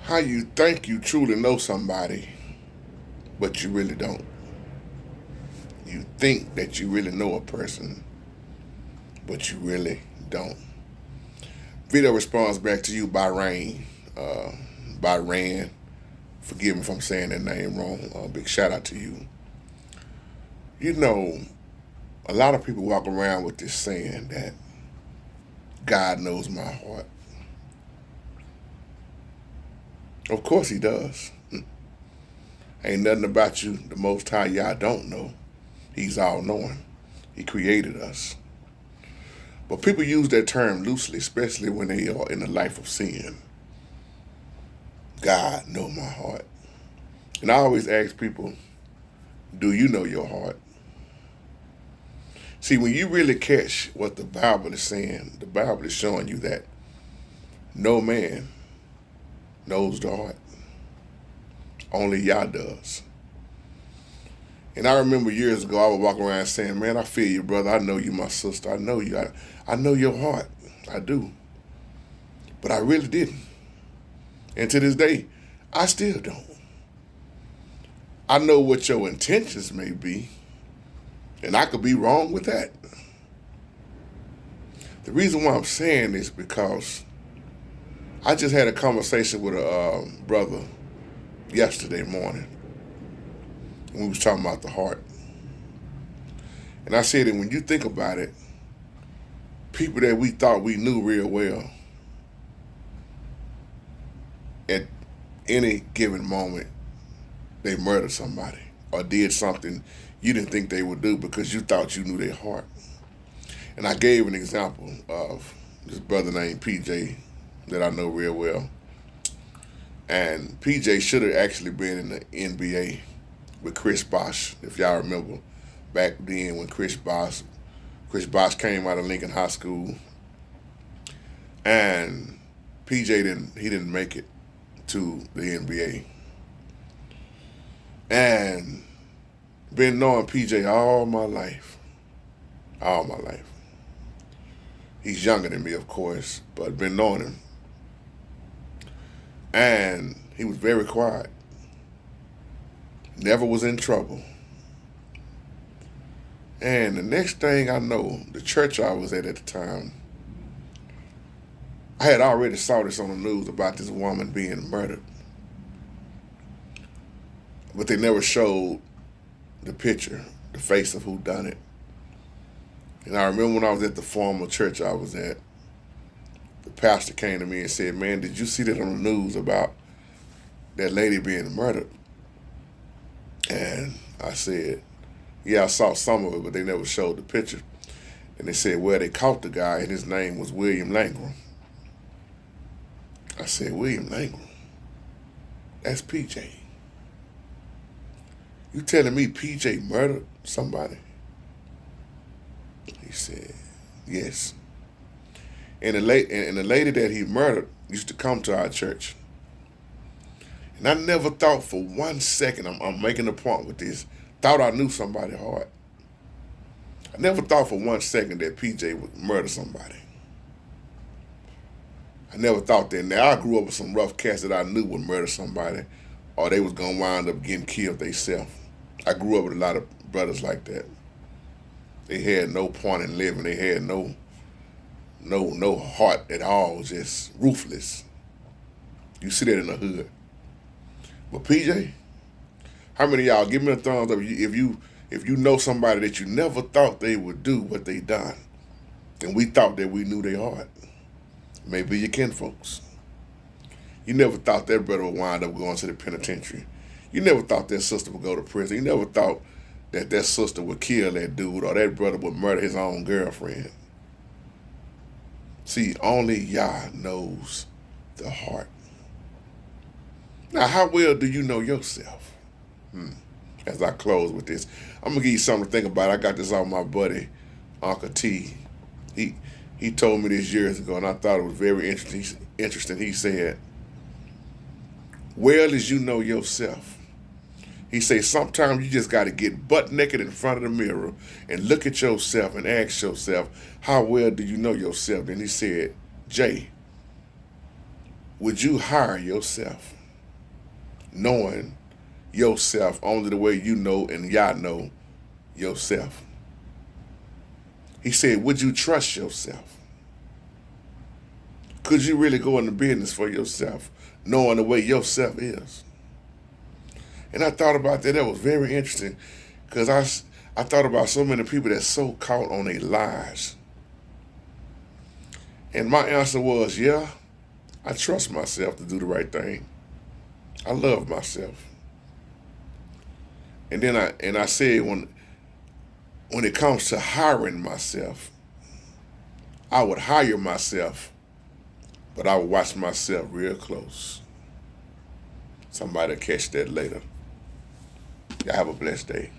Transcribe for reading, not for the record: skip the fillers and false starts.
How you think you truly know somebody, but you really don't. You think that you really know a person, but you really don't. Video responds back to you by Rain. By Rand. Forgive me if I'm saying that name wrong. Big shout out to you. You know, a lot of people walk around with this saying that God knows my heart. Of course he does. Ain't nothing about you the Most High y'all don't know. He's all knowing. He created us. But people use that term loosely, especially when they are in a life of sin. God know my heart. And I always ask people, do you know your heart? See, when you really catch what the Bible is saying, the Bible is showing you that no man knows the heart. Only Yah does. And I remember years ago, I would walk around saying, man, I feel you, brother. I know you, my sister. I know you. I know your heart. I do. But I really didn't. And to this day, I still don't. I know what your intentions may be, and I could be wrong with that. The reason why I'm saying this because I just had a conversation with a brother yesterday morning. We was talking about the heart. And I said that when you think about it, people that we thought we knew real well, at any given moment, they murdered somebody or did something you didn't think they would do because you thought you knew their heart. And I gave an example of this brother named PJ that I know real well. And PJ should have actually been in the NBA with Chris Bosh, if y'all remember back then when Chris Bosh came out of Lincoln High School, and PJ didn't make it to the NBA. And been knowing PJ all my life. All my life. He's younger than me, of course, but been knowing him. And he was very quiet. Never was in trouble. And the next thing I know, the church I was at the time, I had already saw this on the news about this woman being murdered. But they never showed the picture, the face of who done it. And I remember when I was at the former church I was at, the pastor came to me and said, man, did you see that on the news about that lady being murdered? And I said, yeah, I saw some of it, but they never showed the picture. And they said, well, they caught the guy, and his name was William Langram. I said, William Langram? That's PJ. You telling me PJ murdered somebody? He said, yes. And the lady that he murdered used to come to our church. And I never thought for 1 second, I'm making a point with this, thought I knew somebody's heart. I never thought for 1 second that PJ would murder somebody. I never thought that. Now, I grew up with some rough cats that I knew would murder somebody or they was going to wind up getting killed themselves. I grew up with a lot of brothers like that. They had no point in living. They had no heart at all, just ruthless. You see that in the hood. But PJ, how many of y'all give me a thumbs up if you know somebody that you never thought they would do what they done, and we thought that we knew their heart? Maybe your kinfolks. You never thought that brother would wind up going to the penitentiary. You never thought that sister would go to prison. You never thought that sister would kill that dude or that brother would murder his own girlfriend. See, only Yah knows the heart. Now, how well do you know yourself? As I close with this, I'm gonna give you something to think about. I got this off my buddy, Uncle T. He told me this years ago, and I thought it was very interesting. He said, well as you know yourself. He said, sometimes you just got to get butt naked in front of the mirror and look at yourself and ask yourself, how well do you know yourself? And he said, Jay, would you hire yourself, knowing yourself only the way you know and y'all know yourself? He said, would you trust yourself? Could you really go into business for yourself, knowing the way yourself is? And I thought about that. That was very interesting, because I thought about so many people that's so caught on their lies. And my answer was, yeah, I trust myself to do the right thing. I love myself. And then I said, when it comes to hiring myself, I would hire myself, but I would watch myself real close. Somebody will catch that later. Y'all have a blessed day.